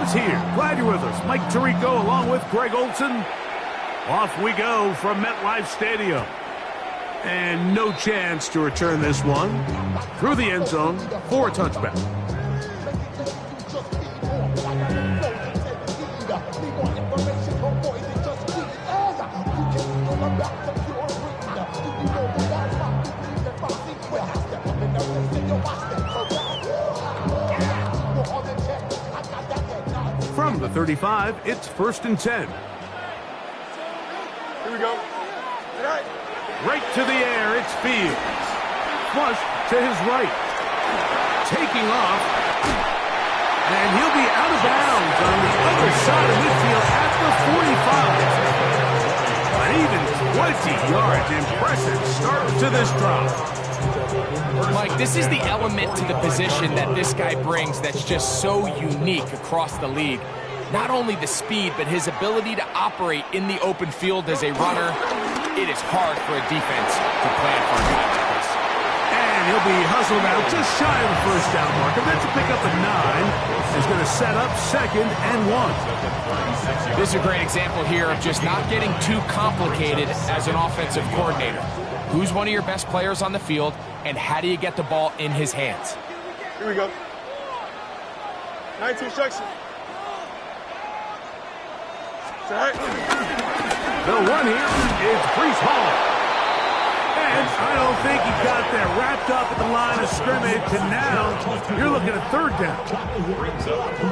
is here. Glad you're with us. Mike Tirico along with Greg Olson. Off we go from MetLife Stadium. And no chance to return this one through the end zone for a touchback. From the 35, it's 1st and 10. Here we go. Right to the air, it's Fields. Flush to his right. Taking off. And he'll be out of bounds on the other side of midfield at the 45. An even 20 yards. Impressive start to this drive. Mike, this is the element to the position that this guy brings that's just so unique across the league. Not only the speed, but his ability to operate in the open field as a runner. It is hard for a defense to plan for a guy like this. And he'll be hustled out just shy of the first down mark. And then to pick up a 9 is going to set up 2nd and 1. This is a great example here of just not getting too complicated as an offensive coordinator. Who's one of your best players on the field, and how do you get the ball in his hands? Here we go. 19 instruction. The one here is Breece Hall. And I don't think he got there. Wrapped up at the line of scrimmage, and now you're looking at 3rd down.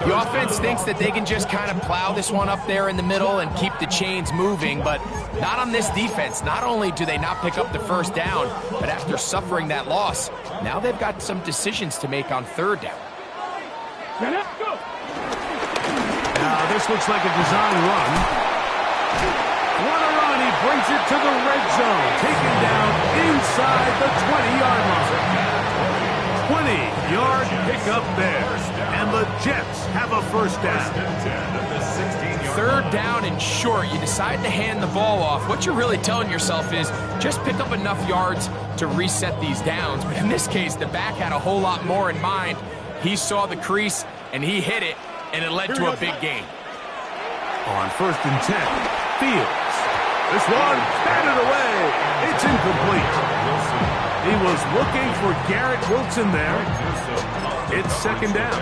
The offense thinks that they can just kind of plow this one up there in the middle and keep the chains moving, but not on this defense. Not only do they not pick up the 1st down, but after suffering that loss, now they've got some decisions to make on 3rd down. Now this looks like a design run. What a run, he brings it to the red zone. Taken down inside the 20-yard line. 20-yard pickup there. And the Jets have a 1st down. 3rd down and short. You decide to hand the ball off. What you're really telling yourself is just pick up enough yards to reset these downs. But in this case, the back had a whole lot more in mind. He saw the crease, and he hit it, and it led to a big gain. On 1st and 10, Fields. This one, batted away. It's incomplete. He was looking for Garrett Wilson there. It's 2nd down.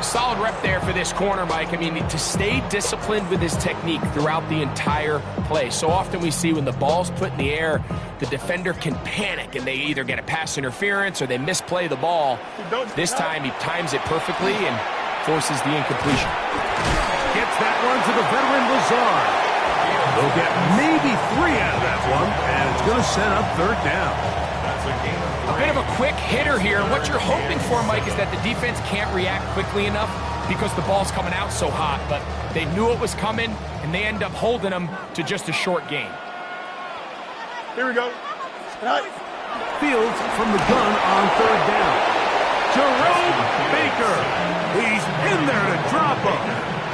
Solid rep there for this corner, Mike. I mean, to stay disciplined with his technique throughout the entire play. So often we see when the ball's put in the air, the defender can panic, and they either get a pass interference or they misplay the ball. This time he times it perfectly and forces the incompletion. Gets that one to the veteran Lazard. They'll get maybe 3 out of that one, and it's going to set up 3rd down. A bit of a quick hitter here. What you're hoping for, Mike, is that the defense can't react quickly enough because the ball's coming out so hot. But they knew it was coming, and they end up holding them to just a short gain. Here we go. Fields from the gun on 3rd down. Jerome Baker. He's in there to drop him.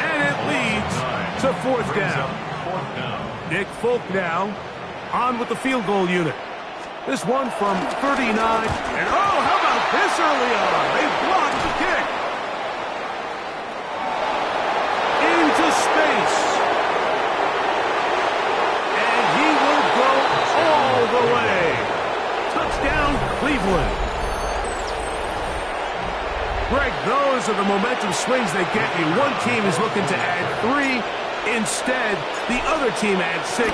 And it leads to 4th down. Nick Folk now on with the field goal unit. This one from 39. And oh, how about this early on? They blocked the kick. Into space. And he will go all the way. Touchdown, Cleveland. Greg, those are the momentum swings they get you. One team is looking to add 3. Instead, the other team adds 6,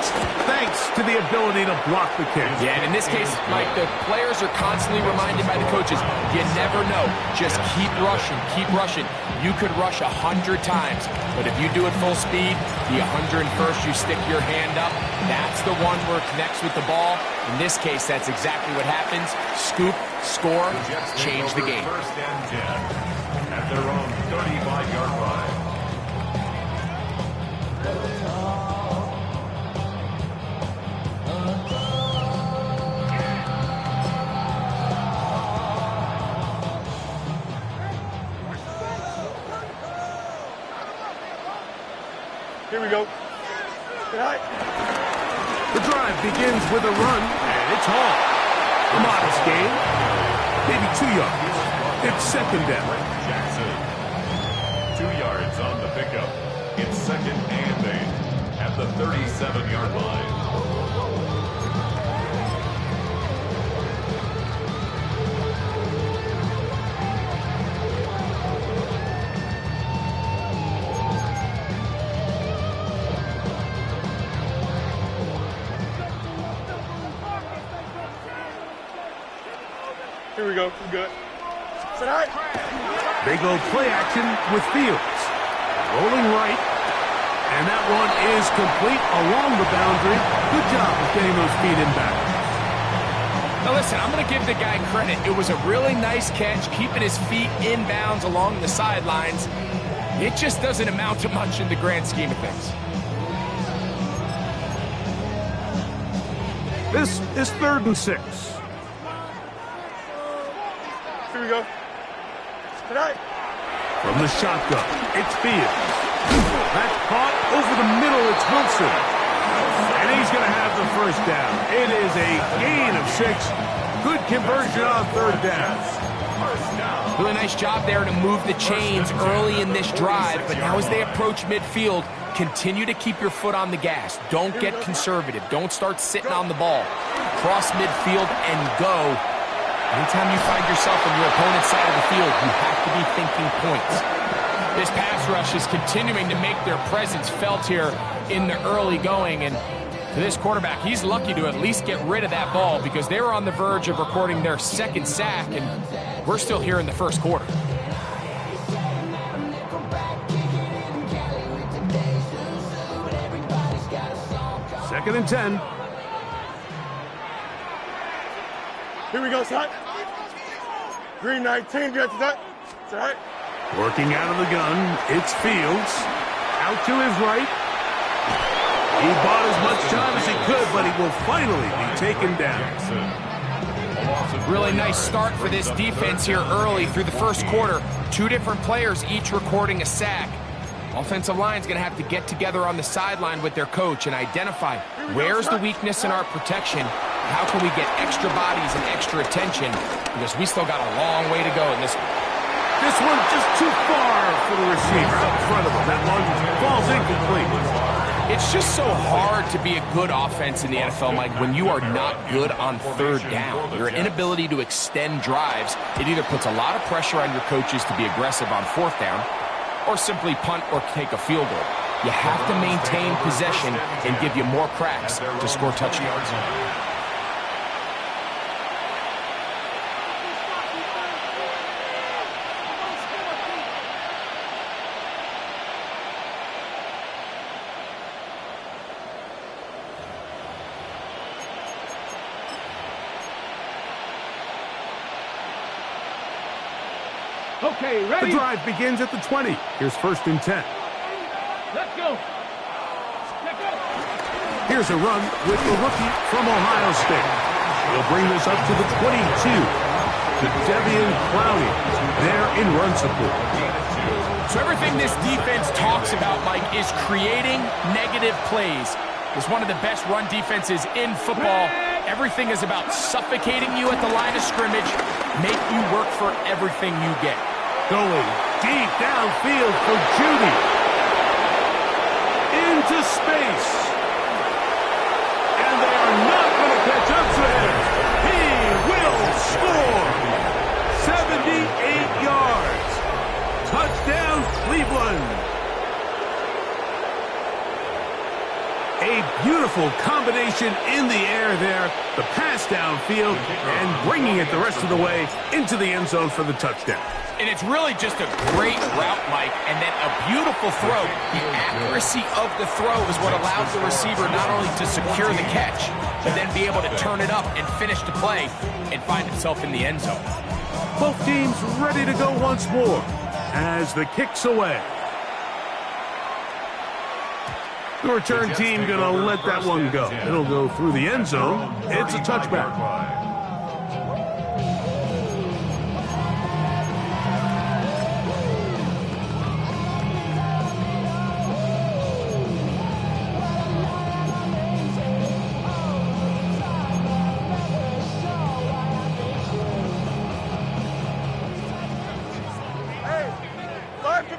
thanks to the ability to block the kick. Yeah, and in this case, Mike, the players are constantly reminded by the coaches, you never know. Just keep rushing, keep rushing. You could rush 100 times, but if you do it full speed, the 101st, you stick your hand up. That's the one where it connects with the ball. In this case, that's exactly what happens. Scoop, score, change the game. 1st and 10 at their own 35-yard line. Here we go. The drive begins with a run, and it's Hall. A modest gain, maybe 2 yards. It's 2nd down. 2 yards on the pickup. It's 2nd and 8 at the 37-yard line. Here we go. We're good. Sit high. They go play action with Fields. Rolling right. And that one is complete along the boundary. Good job of getting those feet in back. Now listen, I'm going to give the guy credit. It was a really nice catch, keeping his feet inbounds along the sidelines. It just doesn't amount to much in the grand scheme of things. This is 3rd and 6. Here we go. Tonight. From the shotgun, it's Fields. That's caught over the middle. It's Wilson. And he's going to have the first down. It is a gain of 6. Good conversion on 3rd down. Really nice job there to move the chains early in this drive. But now as they approach midfield, continue to keep your foot on the gas. Don't get conservative. Don't start sitting on the ball. Cross midfield and go. Anytime you find yourself on your opponent's side of the field, you have to be thinking points. This pass rush is continuing to make their presence felt here in the early going. And for this quarterback, he's lucky to at least get rid of that ball because they were on the verge of recording their 2nd sack, and we're still here in the 1st quarter. Second and 10. Here we go, son. Green 19, get to that. Sit high. Working out of the gun, it's Fields. Out to his right. He bought as much time as he could, but he will finally be taken down. Really nice start for this defense here early through the 1st quarter. 2 different players each recording a sack. Offensive line's going to have to get together on the sideline with their coach and identify where's the weakness in our protection. How can we get extra bodies and extra attention? Because we still got a long way to go in this one. This one just too far for the receiver out in front of him. That one falls incomplete. It's just so hard to be a good offense in the NFL, Mike, when you are not good on 3rd down. Your inability to extend drives, it either puts a lot of pressure on your coaches to be aggressive on 4th down or simply punt or take a field goal. You have to maintain possession and give you more cracks to score touchdowns. Okay, ready? The drive begins at the 20. Here's 1st and 10. Let's go. Let's go. Here's a run with the rookie from Ohio State. He'll bring this up to the 22. To Devian Clowney. There in run support. So everything this defense talks about, Mike, is creating negative plays. It's one of the best run defenses in football. Everything is about suffocating you at the line of scrimmage, make you work for everything you get. Going deep downfield for Judy. Into space. And they are not going to catch up to him. He will score. 78 yards. Touchdown, Cleveland. A beautiful combination in the air there. The pass downfield and bringing it the rest of the way into the end zone for the touchdown. And it's really just a great route, Mike, and then a beautiful throw. The accuracy of the throw is what allows the receiver not only to secure the catch, but then be able to turn it up and finish the play and find himself in the end zone. Both teams ready to go once more as the kick's away. The return team going to let that one go. It'll go through the end zone. It's a touchback.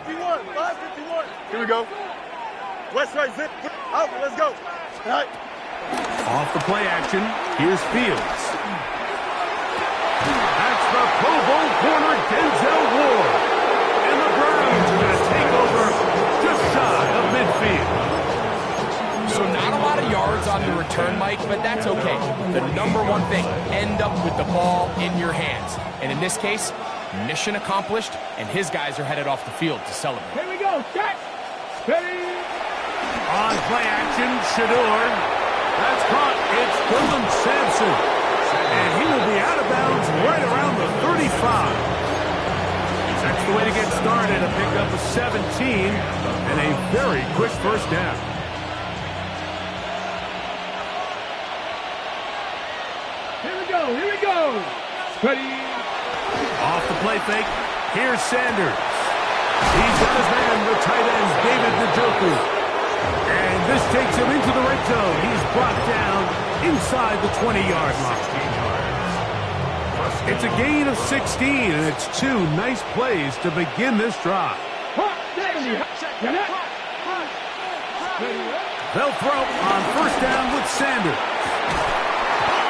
551. 551. Here we go. West side zip. Out. Let's go. All right. Off the play action, here's Fields. That's the Pro Bowl corner, Denzel Ward. And the Browns are going to take over just shy of midfield. So not a lot of yards on the return, Mike, but that's okay. The number one thing, end up with the ball in your hands. And in this case, mission accomplished, and his guys are headed off the field to celebrate. Here we go. Set. Ready. On play action, Shador. That's caught. It's Dylan Sampson. And he will be out of bounds right around the 35. That's the way to get started. A pickup of 17 and a very quick first down. Here we go. Here we go. Ready. Off the play fake, here's Sanders. He's got his man, the tight end, David Njoku. And this takes him into the red zone. He's brought down inside the 20-yard line. It's a gain of 16, and it's two nice plays to begin this drive. They'll throw on first down with Sanders.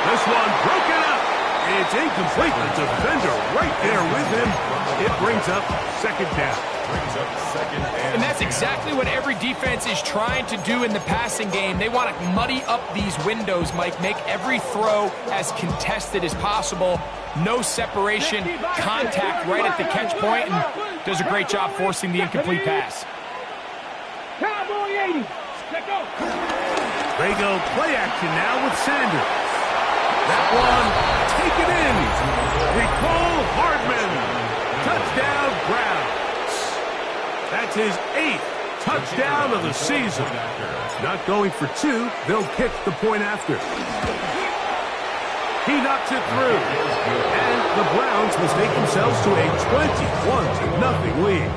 This one broken up. It's incomplete. The defender right there with him. It brings up second down. And that's exactly what every defense is trying to do in the passing game. They want to muddy up these windows, Mike, make every throw as contested as possible. No separation, contact right at the catch point, and does a great job forcing the incomplete pass. Cowboy 80. Let go. They go play action now with Sanders. That one, taken in. Nicole Hardman. Touchdown, Browns. That's his 8th touchdown of the season. Not going for 2. They'll kick the point after. He knocks it through. And the Browns mistake themselves to a 21-0 lead.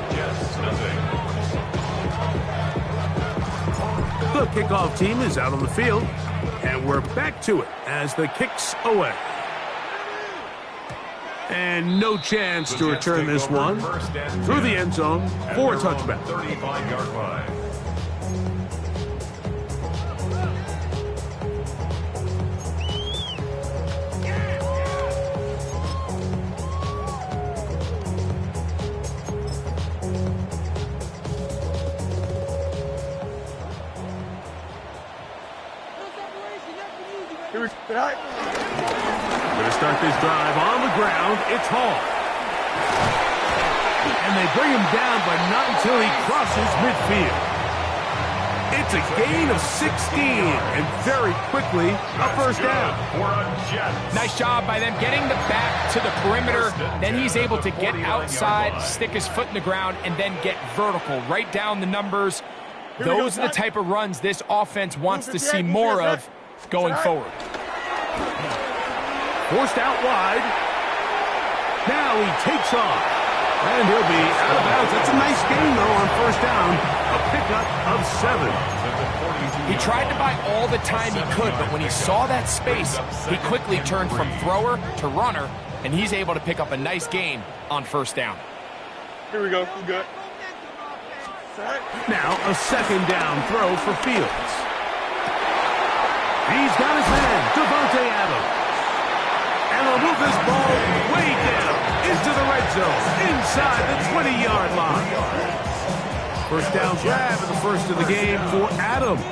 The kickoff team is out on the field. And we're back to it as the kick's away. And no chance to return this one through the end zone for a touchback. 35-yard line. Here we go. All right. Going to start this drive on the ground. It's Hall. And they bring him down, but not until he crosses midfield. It's a gain of 16, and very quickly, a first down. Nice job by them getting the back to the perimeter. Then he's able to get outside, stick his foot in the ground, and then get vertical right down the numbers. Those are the type of runs this offense wants to see more of going forward. Forced out wide. Now he takes off. And he'll be out of bounds. That's a nice gain, though, on first down. A pickup of 7. He tried to buy all the time he could, but when he saw that space, he quickly turned from thrower to runner, and he's able to pick up a nice gain on first down. Here we go. We good. Now a second down throw for Fields. He's got his man, Devontae Adams. And they'll move this ball way down into the red zone, inside the 20-yard line. First down grab in the first of the game for Adams.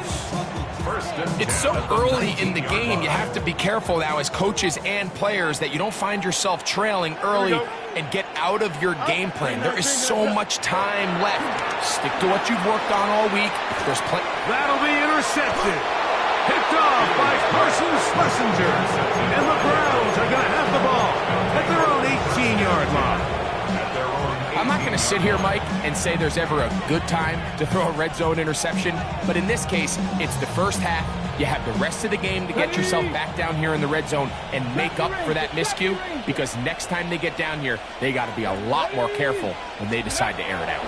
It's so early in the game, you have to be careful now as coaches and players that you don't find yourself trailing early and get out of your game plan. There is so much time left. Stick to what you've worked on all week. There's plenty. That'll be intercepted. Picked off by Carson Schlesinger. And the Browns are going to have the ball at their own 18-yard line. I'm not going to sit here, Mike, and say there's ever a good time to throw a red zone interception, but in this case, it's the first half. You have the rest of the game to get yourself back down here in the red zone and make up for that miscue, because next time they get down here, they got to be a lot more careful when they decide to air it out.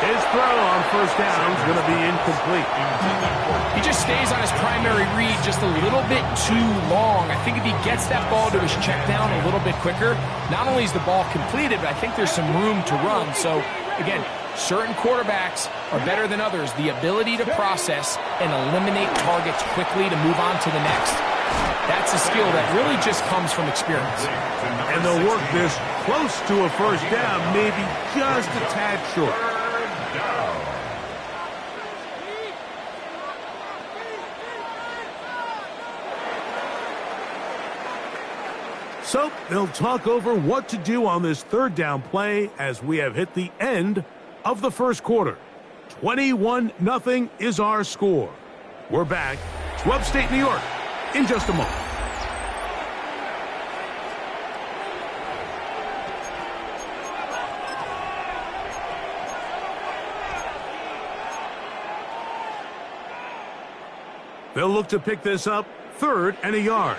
His throw on first down is going to be incomplete. He just stays on his primary read just a little bit too long. I think if he gets that ball to his check down a little bit quicker, not only is the ball completed, but I think there's some room to run. So, again, certain quarterbacks are better than others. The ability to process and eliminate targets quickly to move on to the next. That's a skill that really just comes from experience. And they'll work this close to a first down, maybe just a tad short. So they'll talk over what to do on this third down play as we have hit the end of the first quarter. 21-0 is our score. We're back to upstate New York in just a moment. They'll look to pick this up, 3rd and a yard.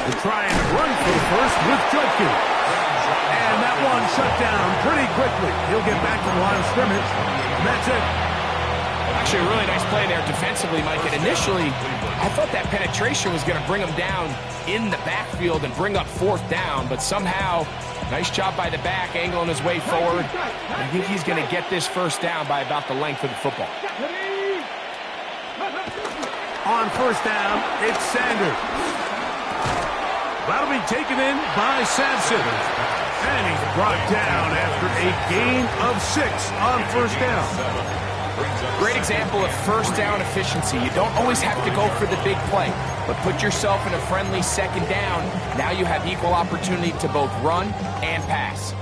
To try and run for the first with Judkins. And that one shut down pretty quickly. He'll get back to the line of scrimmage, and that's it. Actually, a really nice play there defensively, Mike. And initially, I thought that penetration was going to bring him down in the backfield and bring up 4th down, but somehow, nice job by the back, angling his way forward. I think he's going to get this first down by about the length of the football. On first down, it's Sanders. That'll be taken in by Sampson. And he's brought down after a gain of 6 on first down. Great example of first down efficiency. You don't always have to go for the big play, but put yourself in a friendly second down. Now you have equal opportunity to both run and pass.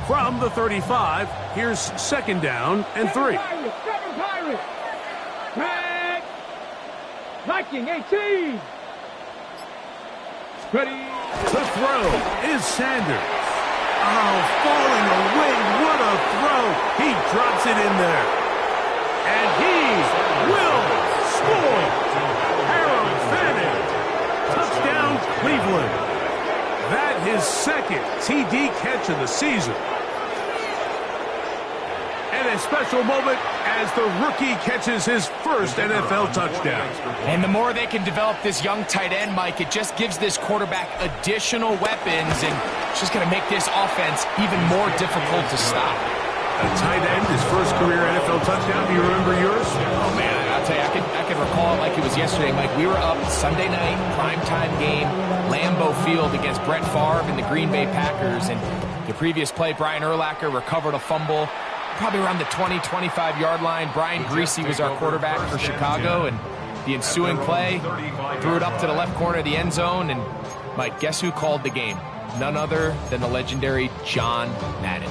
From the 35, here's 2nd down and 3. Red. Viking 18. Ready. The throw is Sanders. Oh, falling away. What a throw. He drops it in there. And he will score. Harold Fanning. Touchdown, Cleveland. That his 2nd TD catch of the season. And a special moment as the rookie catches his first NFL touchdown. And the more they can develop this young tight end, Mike, it just gives this quarterback additional weapons, and it's just going to make this offense even more difficult to stop. A tight end, his first career NFL touchdown. Do you remember yours? Oh, man, I'll tell you, I can recall it like it was yesterday, Mike. We were up Sunday night, primetime game, Lambeau Field against Brett Favre and the Green Bay Packers. And the previous play, Brian Urlacher recovered a fumble probably around the 20-25-yard line. Brian Greasy was our quarterback for Chicago, and the ensuing play, threw it up to the left corner of the end zone, and Mike, guess who called the game? None other than the legendary John Madden.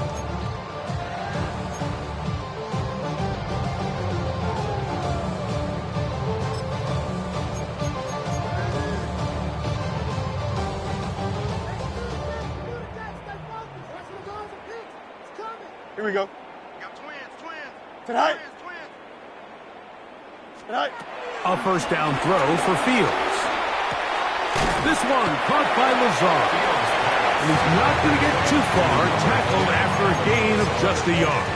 Here we go. Tonight. Tonight. A first down throw for Fields. This one caught by Lazard. He's not going to get too far, tackled after a gain of just a yard.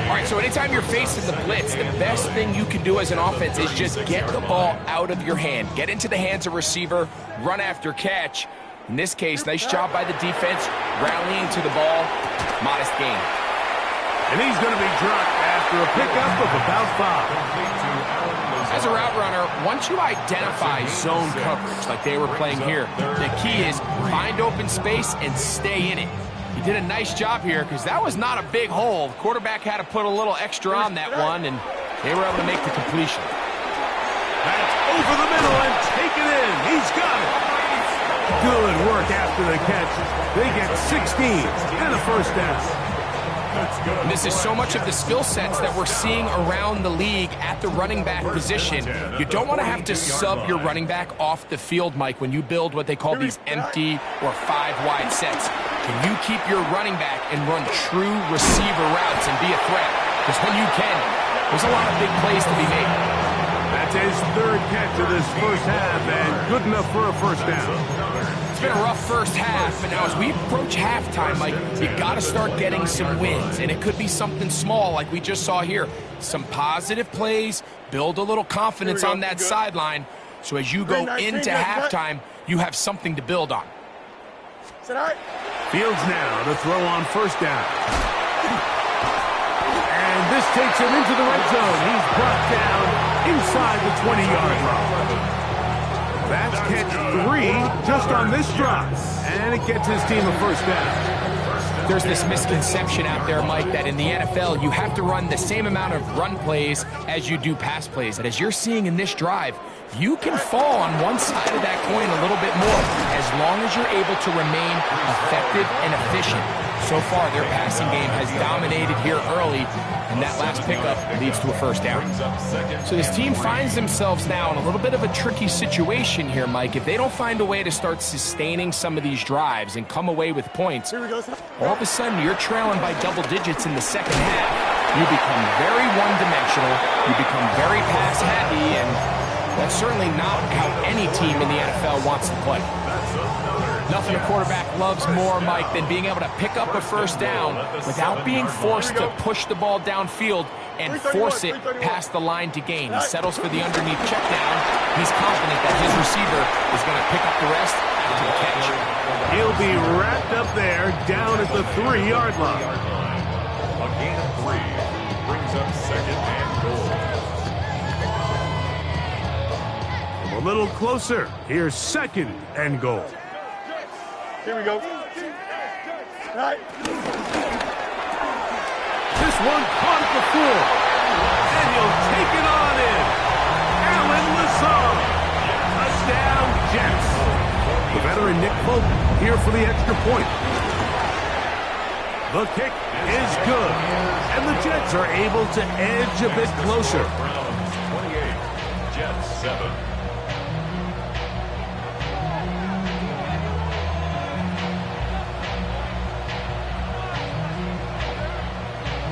All right, so anytime you're facing the blitz, the best thing you can do as an offense is just get the ball out of your hand. Get into the hands of receiver, run after catch. In this case, nice job by the defense, rallying to the ball. Modest gain. And he's going to be dropped after a pickup of about 5. As a route runner, once you identify zone coverage like they were playing here, the key is find open space and stay in it. He did a nice job here because that was not a big hole. The quarterback had to put a little extra on that one, and they were able to make the completion. That's over the middle and taken in. He's got it. Good work after the catch. They get 16 and a first down. And this is so much of the skill sets that we're seeing around the league at the running back position. You don't want to have to sub your running back off the field, Mike, when you build what they call these empty or 5-wide sets. Can you keep your running back and run true receiver routes and be a threat? Because when you can, there's a lot of big plays to be made. That's That's his third catch of this first half, and good enough for a first down. It's been a rough first half, but now as we approach halftime, Mike, you got to start getting some wins, and it could be something small like we just saw here. Some positive plays, build a little confidence on that sideline, so as you go into halftime, you have something to build on. Fields now to throw on first down. And this takes him into the red zone. He's brought down inside the 20-yard line. That's catch 3 just on this drop. And it gets his team a first down. There's this misconception out there, Mike, that in the NFL, you have to run the same amount of run plays as you do pass plays. And as you're seeing in this drive, you can fall on one side of that coin a little bit more as long as you're able to remain effective and efficient. So far, their passing game has dominated here early, and that last pickup leads to a first down. So this team finds themselves now in a little bit of a tricky situation here, Mike. If they don't find a way to start sustaining some of these drives and come away with points, all of a sudden you're trailing by double digits in the second half. You become very one-dimensional, you become very pass-happy, and that's certainly not how any team in the NFL wants to play. Nothing a quarterback loves more, Mike, than being able to pick up a first down without being forced to push the ball downfield and force it past the line to gain. He settles for the underneath check down. He's confident that his receiver is going to pick up the rest after the catch. He'll be wrapped up there down at the 3-yard line. A gain of 3 brings up second and goal. A little closer. Here's second and goal. Here we go. Right. This one caught at the 4. And he'll take it on in. Alan Lazard. Touchdown, Jets. The veteran Nick Folk here for the extra point. The kick is good. And the Jets are able to edge a bit closer. Browns 28, Jets 7.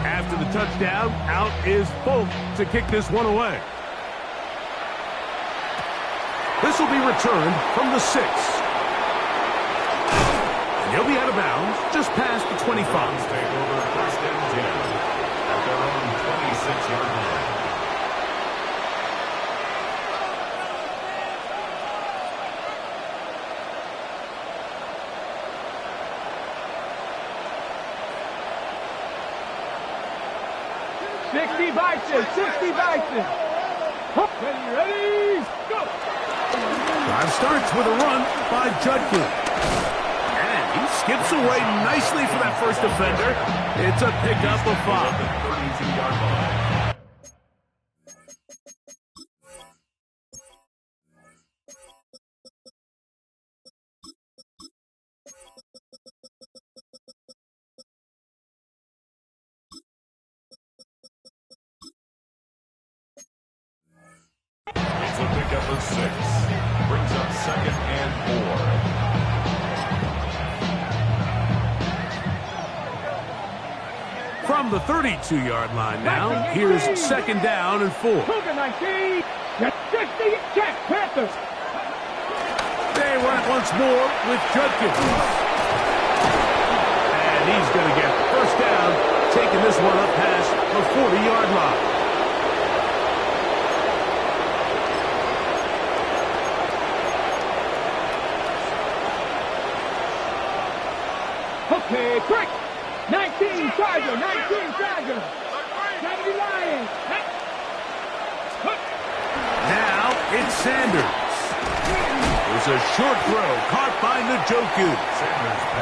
After the touchdown, out is Folk to kick this one away. This will be returned from the 6. And he'll be out of bounds just past the 25. Take over first and 10 at their own 26-yard line. Ready, go! Drive starts with a run by Judkins. And he skips away nicely for that first defender. It's a pickup of 5. 32-yard line. It's a pickup of 6. Brings up second and 4. From the 32-yard line now, here's second down and 4. Cougar 19. That's 60. Check. Panthers. They run it once more with Judkins. And he's going to get first down, taking this one up past the 40-yard line. Okay, break. 19 Tiger. 19 Tiger. 70 Lions. Now it's Sanders. There's a short throw caught by Njoku.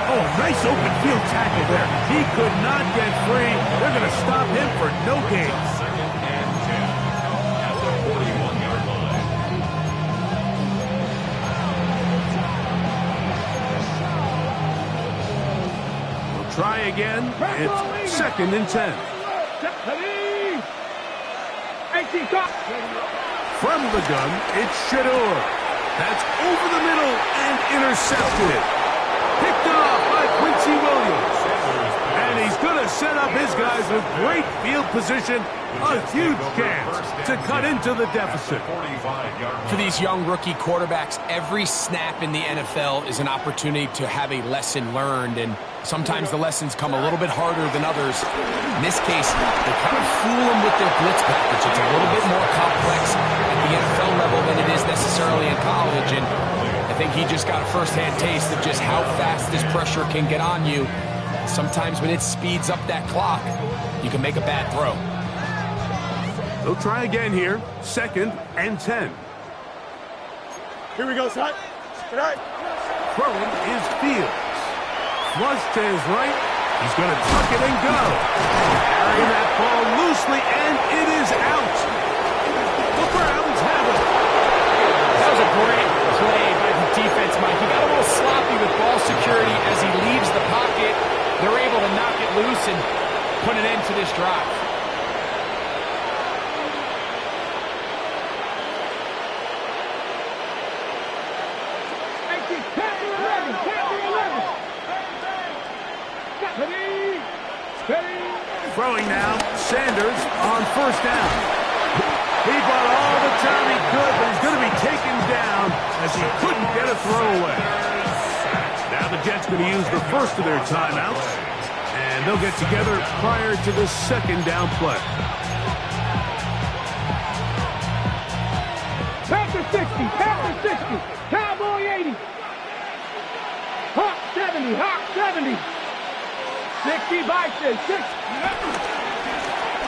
Oh, nice open field tackle there. He could not get free. They're going to stop him for no gain. Second and 10 at the 41-yard line. We'll try again. It's second and 10. From the gun, it's Shador. That's over the middle and intercepted. Picked off by Quincy Williams. And he's going to set up his guys with great field position. A huge chance to cut into the deficit. For these young rookie quarterbacks, every snap in the NFL is an opportunity to have a lesson learned, and sometimes the lessons come a little bit harder than others. In this case, they kind of fool them with their blitz package. It's a little bit more complex at the NFL level than it is necessarily in college, and I think he just got a first-hand taste of just how fast this pressure can get on you. Sometimes when it speeds up that clock, you can make a bad throw. They'll try again here. 2nd and 10. Here we go, son. Good night. Throwing is Fields. Flush to his right. He's going to tuck it and go. Carrying that ball loosely, and it is out. The Browns have it. That was a great play by the defense, Mike. He got a little sloppy with ball security as he leaves the pocket. They're able to knock it loose and put an end to this drive. Throwing now, Sanders on 1st down. He bought all the time he could, but he's going to be taken down as he couldn't get a throw away. Now the Jets going to use the first of their timeouts, and they'll get together prior to the 2nd down play. Packer 60, Packer 60, Cowboy 80. Hawk 70, Hawk 70. 60 Bison, 6.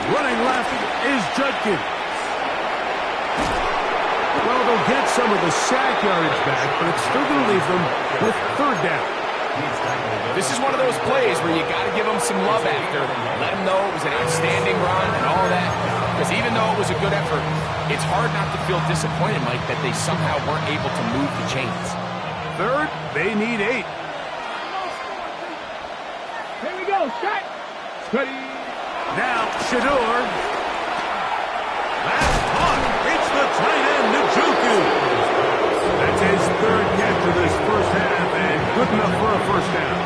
Running left is Judkins. Well, they'll get some of the sack yardage back, but it's still going to leave them with 3rd down. This is one of those plays where you got to give them some love after. Let them know it was an outstanding run and all that. Because even though it was a good effort, it's hard not to feel disappointed, Mike, that they somehow weren't able to move the chains. 3rd, they need 8. Here we go, set. Ready. Now, Shador. Last punt. It's the tight end, Njoku. That's his 3rd catch of this first half, and good enough for a 1st down.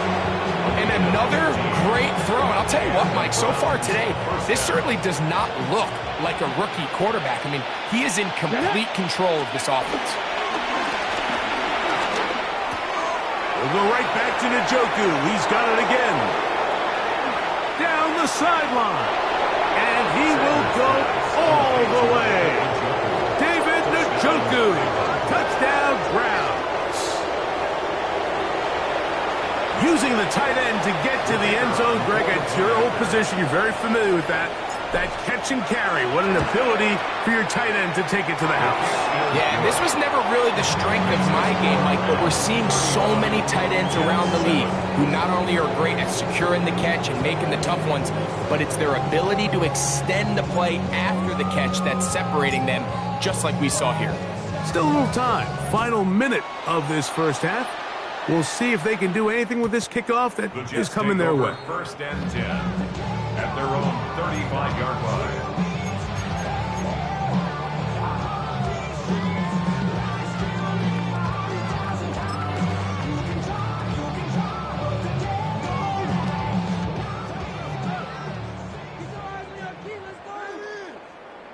And another great throw. And I'll tell you what, Mike, so far today, this certainly does not look like a rookie quarterback. I mean, he is in complete control of this offense. We'll go right back to Njoku. He's got it again. Down the sideline. And he will go all the way. David Njoku. Touchdown, Browns. Using the tight end to get to the end zone, Greg, it's your old position. You're very familiar with that. That catch and carry. What an ability for your tight end to take it to the house. Yeah, this was never really the strength of my game, Mike, but we're seeing so many tight ends around the league who not only are great at securing the catch and making the tough ones, but it's their ability to extend the play after the catch that's separating them, just like we saw here. Still a little time. Final minute of this first half. We'll see if they can do anything with this kickoff that is coming their way. 1st and 10 at their own 35-yard line.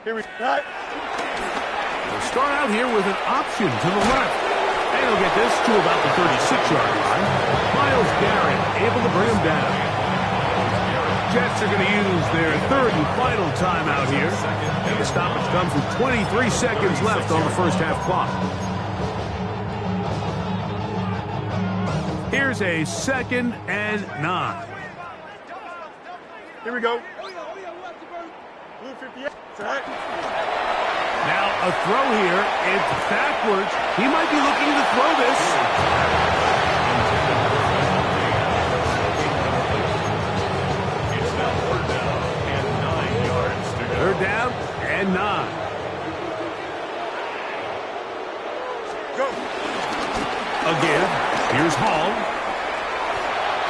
Here we go. We'll start out here with an option to the left. And he'll get this to about the 36-yard line. Myles Garrett able to bring him down. Jets are going to use their 3rd and final timeout here. And the stoppage comes with 23 seconds left on the first half clock. Here's a 2nd and 9. Here we go. Blue 58. Right. Now a throw here. It's backwards. He might be looking to throw this. It's now 3rd down and 9 yards to go. 3rd down and 9. Go. Again, here's Hall.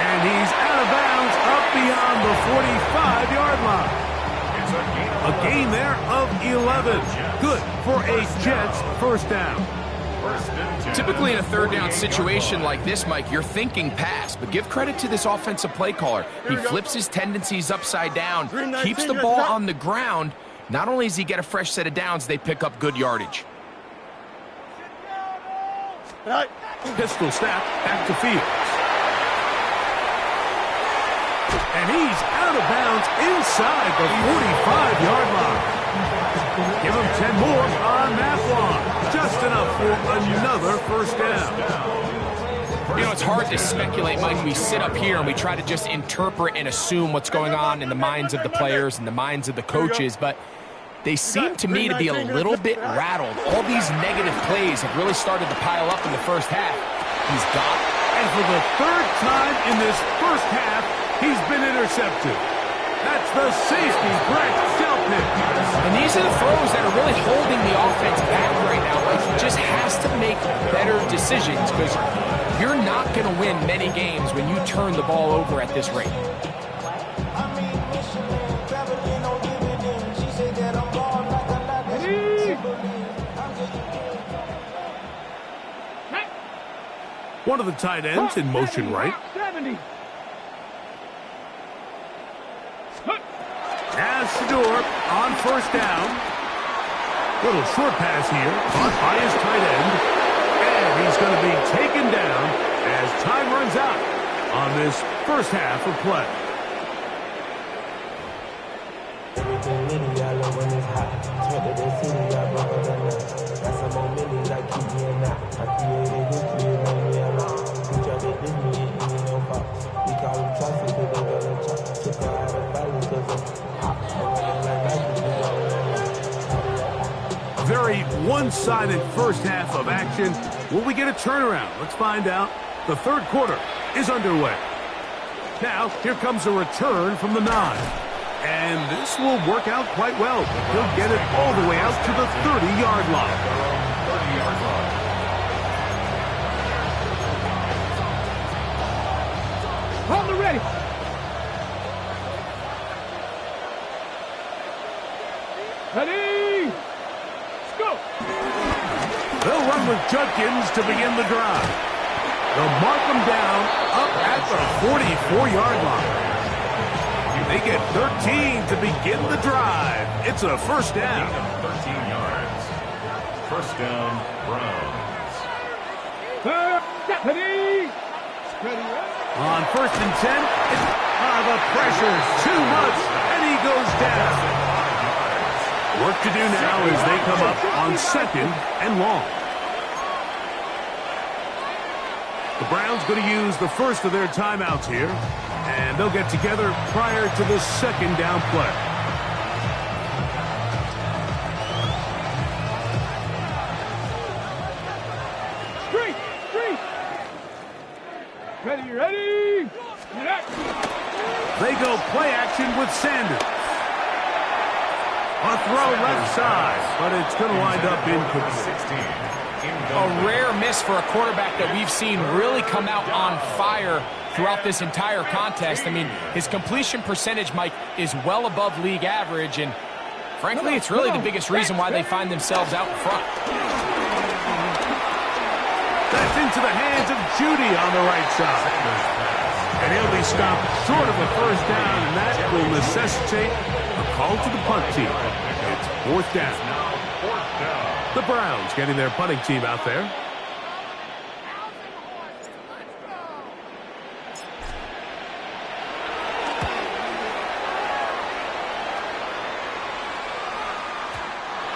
And he's out of bounds up beyond the 45-yard line. A gain there of 11. Good for a Jets 1st down. Typically in a third down situation like this, Mike, you're thinking pass, but give credit to this offensive play caller. He flips his tendencies upside down, keeps the ball on the ground. Not only does he get a fresh set of downs, they pick up good yardage. Pistol snap, back to Fields. And he's out of bounds inside the 45-yard line. Give him 10 more on that one. Just enough for another first down. You know, it's hard to speculate, Mike. We sit up here and we try to just interpret and assume what's going on in the minds of the players and the minds of the coaches, but they seem to me to be a little bit rattled. All these negative plays have really started to pile up in the first half. He's got it. And for the third time in this first half, he's been intercepted. That's the safety, Brett Delpit. And these are the throws that are really holding the offense back right now. Like, he just has to make better decisions because you're not going to win many games when you turn the ball over at this rate. One of the tight ends in motion right. 70. As Shador on first down. Little short pass here, caught by his tight end. And he's going to be taken down as time runs out on this first half of play. A very one-sided first half of action. Will we get a turnaround? Let's find out. The third quarter is underway. Now, here comes a return from the 9. And this will work out quite well. He'll get it all the way out to the 30-yard line. 30-yard line. Hold the ready. Ready. Let's go. They'll run with Judkins to begin the drive. They'll mark them down up at the 44-yard line. They get 13 to begin the drive. It's a first down. 13 yards. First down, Browns. Ready. Ready. On first and 10, the pressure's too much, and he goes down. Work to do now as they come up on second and long. The Browns going to use the first of their timeouts here, and they'll get together prior to the second down play. Straight. Ready. They go play action with Sanders. A throw left side, but it's going to wind up incomplete. A rare miss for a quarterback that we've seen really come out on fire throughout this entire contest. I mean, his completion percentage, Mike, is well above league average, and frankly, it's really the biggest reason why they find themselves out in front. That's into the hands of Judy on the right side. And he'll be stopped short of a first down, and that will necessitate a call to the punt team. It's fourth down. The Browns getting their punting team out there.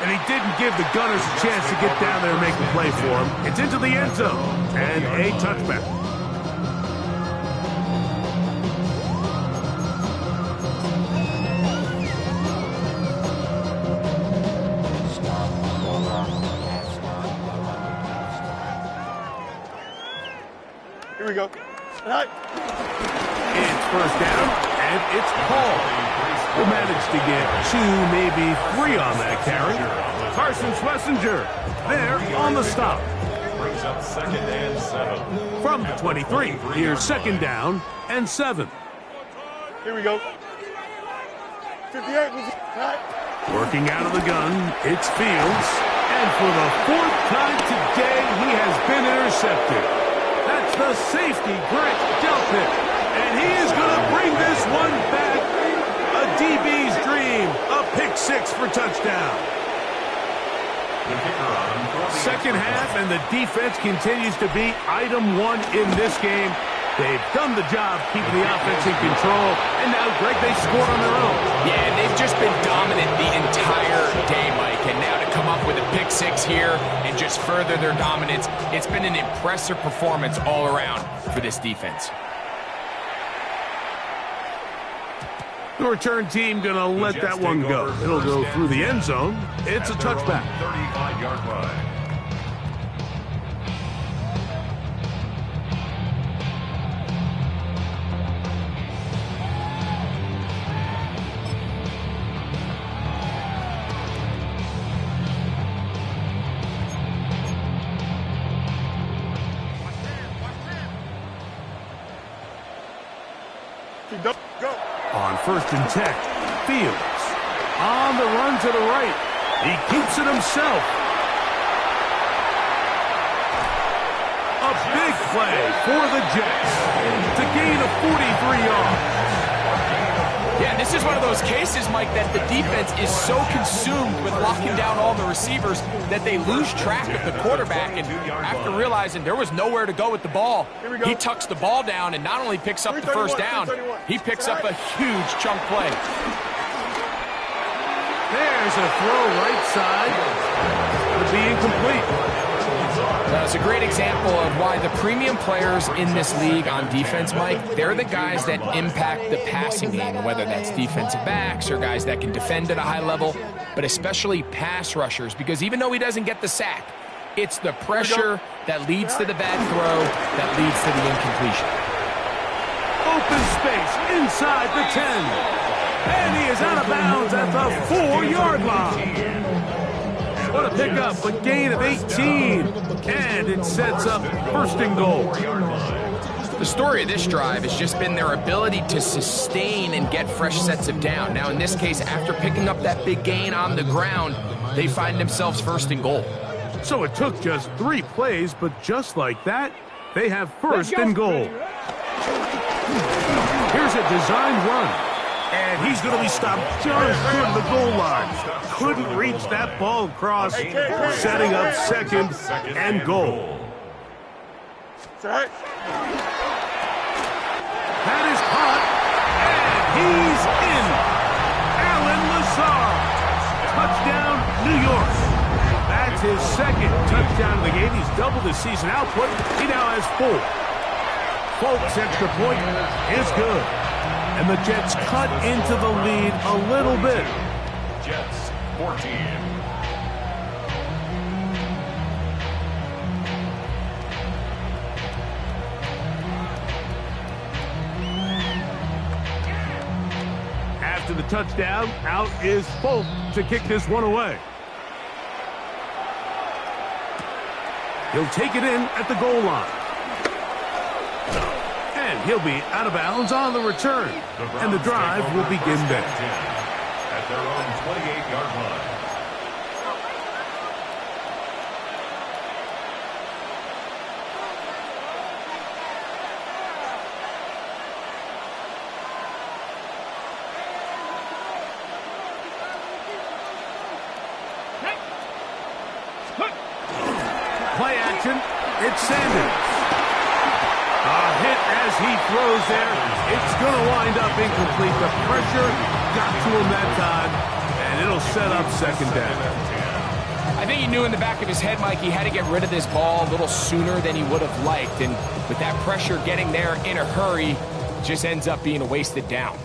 And he didn't give the Gunners a chance to get down there and make a play for him. It's into the end zone and a touchback. Here we go. It's first down, and it's Paul. Who managed to get 2, maybe 3 on that carry. Carson Schlesinger there on the stop. Brings up second and 7. From the 23, here's second down and 7. Here we go. 58. Working out of the gun, it's Fields, And for the fourth time today, he has been intercepted. That's the safety, Grant Delpit. And he is going to bring this one back. A DB's dream. A pick six for touchdown. Second half, and the defense continues to be item one in this game. They've done the job keeping the offense in control. And now, Greg, they scored on their own. Yeah, they've just been dominant the entire day, Mike. And now to come up with a pick six here and just further their dominance, it's been an impressive performance all around for this defense. The return team going to let that one go. It'll go through the end zone. It's a touchback. 35-yard line. Go. On 1st and 10, Fields on the run to the right. He keeps it himself. A big play for the Jets to gain a 43 yards. Yeah, this is one of those cases, Mike, that the defense is so consumed with locking down all the receivers that they lose track of the quarterback. And after realizing there was nowhere to go with the ball, he tucks the ball down and not only picks up the first down, he picks up a huge chunk play. There's a throw right side. Could be incomplete. It's a great example of why the premium players in this league on defense, Mike, they're the guys that impact the passing game, whether that's defensive backs or guys that can defend at a high level, but especially pass rushers, because even though he doesn't get the sack, it's the pressure that leads to the bad throw that leads to the incompletion. Open space inside the 10. And he is out of bounds at the 4-yard line. What a pickup, a gain of 18. And it sets up 1st and goal. The story of this drive has just been their ability to sustain and get fresh sets of down. Now, in this case, after picking up that big gain on the ground, they find themselves 1st and goal. So it took just 3 plays, but just like that, they have 1st and goal. Here's a design run. And he's going to be stopped just short of the goal line. Couldn't reach that ball across, setting up 2nd and goal. That is caught, and he's in. Alan Lazard. Touchdown, New York. That's his 2nd touchdown of the game. He's doubled his season output. He now has 4. Folks, extra point is good. And the Jets cut into the lead a little bit. Jets 14. After the touchdown, out is Folk to kick this one away. He'll take it in at the goal line. And he'll be out of bounds on the return. And the drive will begin there. At their own 28-yard line. Play action. It's Sanders. A hit as he throws there. It's going to wind up incomplete. The pressure got to him that time, and it'll set up 2nd down. I think he knew in the back of his head, Mike, he had to get rid of this ball a little sooner than he would have liked. And with that pressure getting there in a hurry, it just ends up being a wasted down.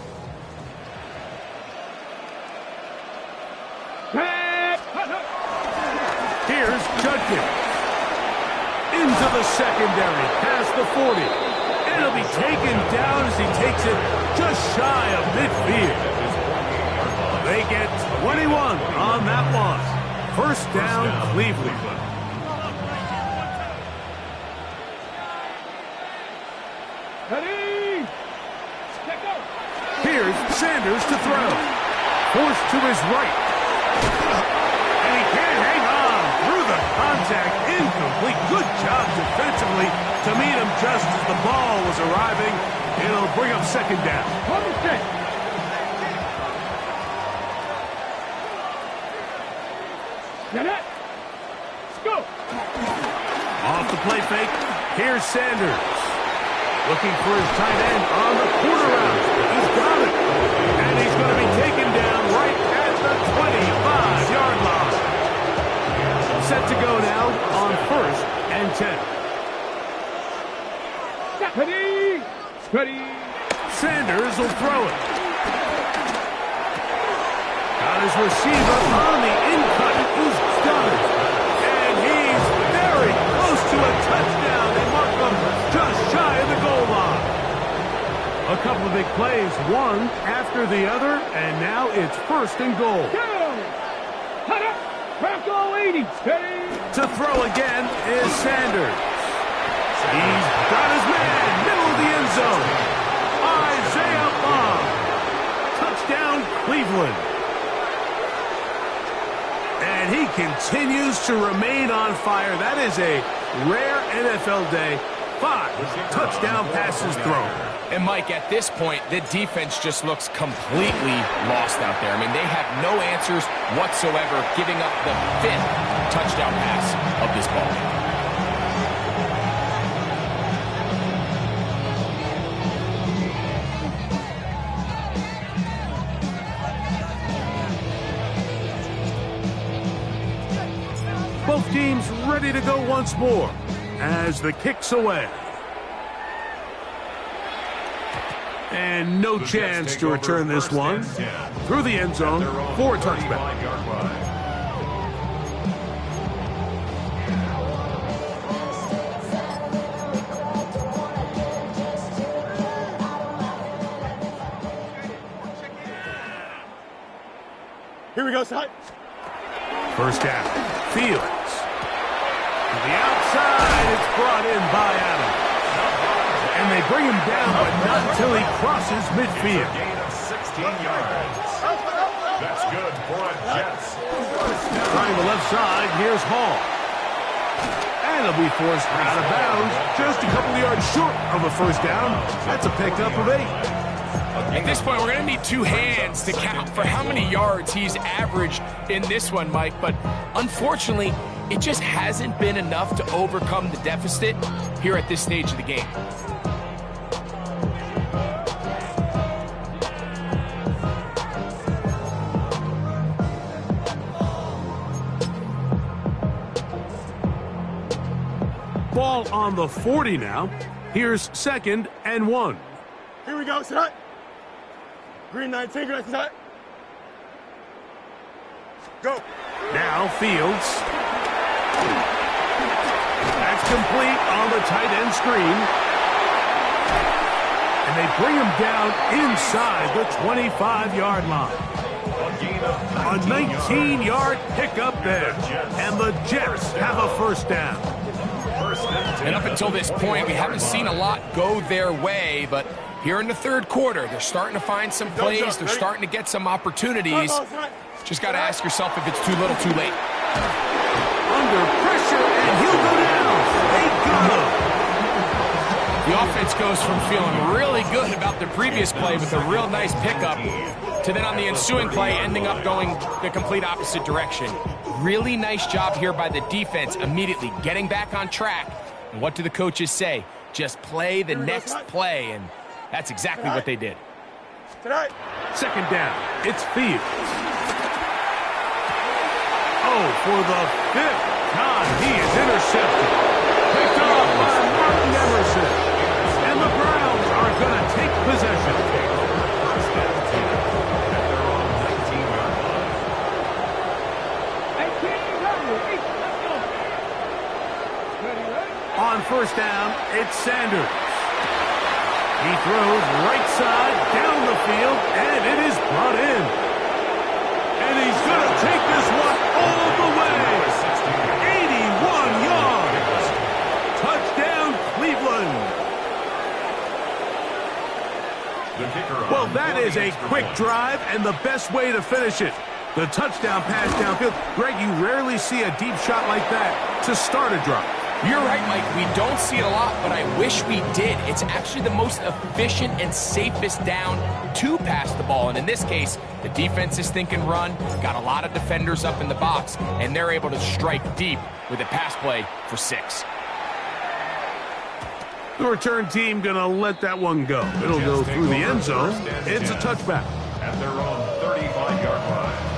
Here's Judkins. Into the secondary, past the 40. And it'll be taken down as he takes it just shy of midfield. They get 21 on that one. 1st down, Cleveland. Ready? Let go. Here's Sanders to throw. Forced to his right. And he can't hang on. the contact, incomplete. Good job defensively to meet him just as the ball was arriving. It'll bring up second down. Let's go. Off the play fake, here's Sanders. Looking for his tight end on the corner route. He's got it. And he's going to be taken down right at the 25-yard line. Set to go now on 1st and 10. Ready. Sanders will throw it. Got his receiver on the in-cut. He's done it. And he's very close to a touchdown. They mark him just shy of the goal line. A couple of big plays, one after the other, and now it's 1st and goal. Bronco 80. Steady. To throw again is Sanders. He's got his man, middle of the end zone. Isaiah Bond. Touchdown, Cleveland. And he continues to remain on fire. That is a rare NFL day. 5 touchdown passes thrown. And, Mike, at this point, the defense just looks completely lost out there. I mean, they have no answers whatsoever, giving up the 5th touchdown pass of this ball. Both teams ready to go once more as the kick's away. And no chance to return this one. Through the end zone for a touchback. Here we go, son. First down. Fields. To the outside. It's brought in by Adams. And they bring him down, but not until he crosses midfield. A gain of 16 yards. That's good for a Jets. Trying the left side, here's Hall. And he'll be forced out of bounds. Just a couple of yards short of a first down. That's a pickup of 8. At this point, we're going to need 2 hands to count for how many yards he's averaged in this one, Mike. But unfortunately, it just hasn't been enough to overcome the deficit here at this stage of the game. Ball on the 40 now. Here's 2nd and 1. Here we go, son. Green 19, green 19. Go. Now Fields. That's complete on the tight end screen. And they bring him down inside the 25-yard line. A 19-yard pickup there. And the Jets have a first down. And up until this point, we haven't seen a lot go their way, but here in the 3rd quarter, they're starting to find some plays. They're starting to get some opportunities. Just got to ask yourself if it's too little, too late. Under pressure, and he'll go down. They got him. The offense goes from feeling really good about the previous play with a real nice pickup to then on the ensuing play ending up going the complete opposite direction. Really nice job here by the defense immediately getting back on track. And what do the coaches say? Just play the next play, and that's exactly what they did. Tonight. 2nd down. It's Fields. Oh, for the 5th time, he is intercepted. Picked off by Martin Emerson. And the Browns are going to take possession. On first down, it's Sanders. He throws right side down the field, and it is brought in. And he's going to take this one all the way. 81 yards. Touchdown, Cleveland. Well, that is a quick drive and the best way to finish it. The touchdown pass downfield. Greg, you rarely see a deep shot like that to start a drive. You're right, Mike. We don't see it a lot, but I wish we did. It's actually the most efficient and safest down to pass the ball. And in this case, the defense is thinking run, got a lot of defenders up in the box, and they're able to strike deep with a pass play for 6. The return team going to let that one go. It'll go through the end zone. It's a touchback. At their own 35-yard line.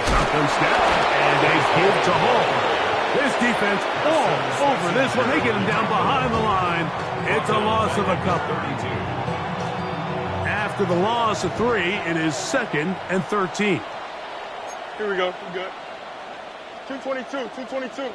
Shotgun snap, and they give to Hall. This defense all over this one. They get him down behind the line. It's a loss of a couple. After the loss of 3, it is 2nd and 13. Here we go. We're good. 222, 222.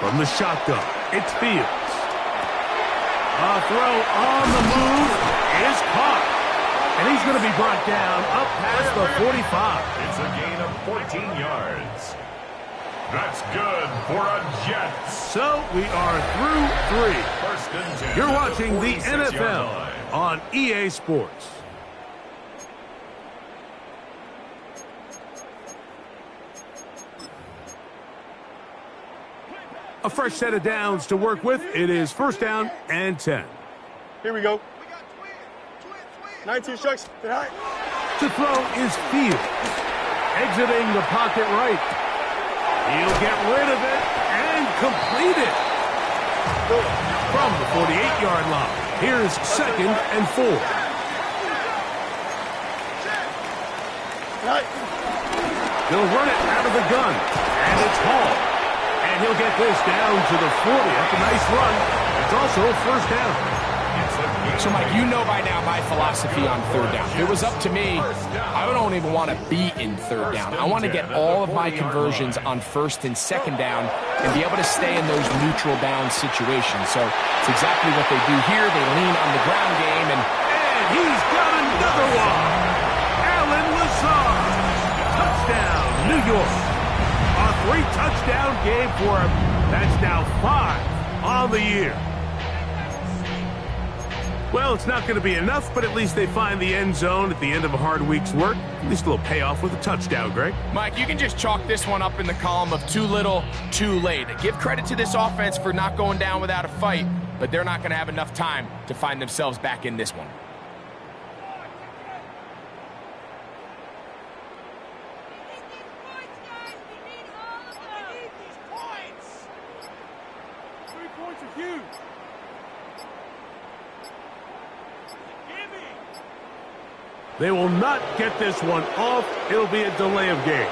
From the shotgun, it's Fields. A throw on the move is caught. And he's going to be brought down up past the 45. It's a gain of 14 yards. That's good for a Jets. So we are through 3. First and 10. You're watching the 46-yard NFL line. on EA Sports. A fresh set of downs to work with. It is 1st down and 10. Here we go. 19 strikes. To throw is Fields. Exiting the pocket right. He'll get rid of it and complete it. From the 48-yard line. Here's 2nd and 4. They'll run it out of the gun. And it's Hall. And he'll get this down to the 40. That's a nice run. It's also 1st down. So, Mike, you know by now my philosophy on 3rd down. If it was up to me, I don't even want to be in 3rd down. I want to get all of my conversions on 1st and 2nd down and be able to stay in those neutral down situations. So it's exactly what they do here. They lean on the ground game, and he's got another one. Alan Lazard. Touchdown, New York. A 3-touchdown game for him. That's now 5 on the year. Well, it's not going to be enough, but at least they find the end zone at the end of a hard week's work. At least a little payoff with a touchdown, Greg. Mike, you can just chalk this one up in the column of too little, too late. Give credit to this offense for not going down without a fight, but they're not going to have enough time to find themselves back in this one. They will not get this one off. It'll be a delay of game.